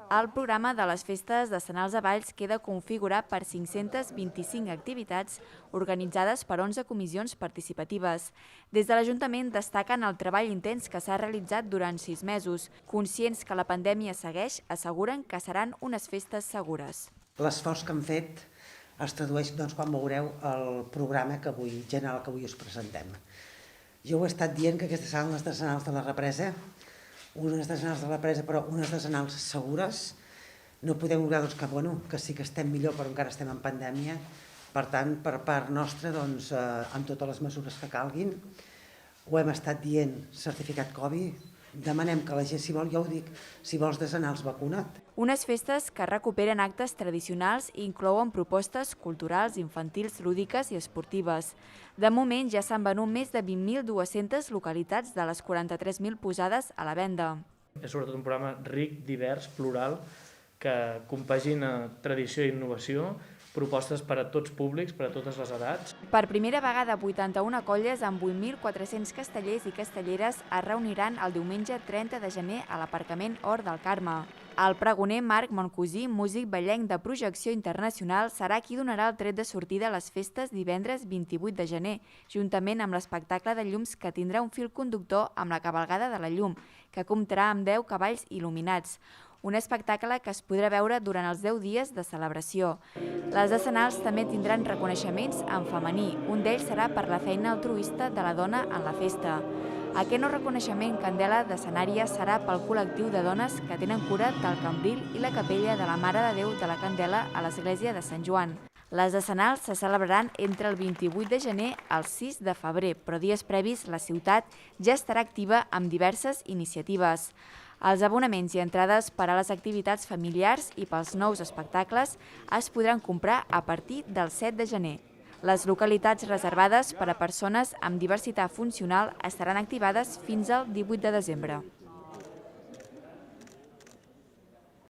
El programa de les festes de Senals a Valls queda configurat per 525 activitats organitzades per 11 comissions participatives. Des de l'Ajuntament destaquen el treball intens que s'ha realitzat durant 6 mesos. Conscients que la pandèmia segueix, asseguren que seran unes festes segures. L'esforç que han fet es tradueix quan veureu el programa general que avui us presentem. Jo ho he estat dient que aquestes seran les decenals de la represa, unes decenals de la represa, però unes decenals segures. No podem oblidar que sí que estem millor, però encara estem en pandèmia. Per tant, per part nostra, amb totes les mesures que calguin, ho hem estat dient, certificat Covid, demanem que la gent, si vol, ja ho dic, si vols decenals, vacuna't. Unes festes que recuperen actes tradicionals i inclouen propostes culturals, infantils, lúdiques i esportives. De moment ja s'han venut més de 20.200 localitats de les 43.000 posades a la venda. És sobretot un programa ric, divers, plural, que compagina tradició i innovació, propostes per a tots públics, per a totes les edats. Per primera vegada, 81 colles amb 8.400 castellers i castelleres es reuniran el diumenge 30 de gener a l'aparcament Hort del Carme. El pregoner Marc Moncosí, músic ballenc de projecció internacional, serà qui donarà el tret de sortida a les festes divendres 28 de gener, juntament amb l'espectacle de llums que tindrà un fil conductor amb la cavalgada de la llum, que comptarà amb 10 cavalls il·luminats. Un espectacle que es podrà veure durant els 10 dies de celebració. Les decenals també tindran reconeixements en femení. Un d'ells serà per la feina altruista de la dona en la festa. Aquest nou reconeixement Candela d'Escenària serà pel col·lectiu de dones que tenen cura del Cambril i la capella de la Mare de Déu de la Candela a l'església de Sant Joan. Les decenals se celebraran entre el 28 de gener al 6 de febrer, però dies previs la ciutat ja estarà activa amb diverses iniciatives. Els abonaments i entrades per a les activitats familiars i pels nous espectacles es podran comprar a partir del 7 de gener. Les localitats reservades per a persones amb diversitat funcional estaran activades fins al 18 de desembre.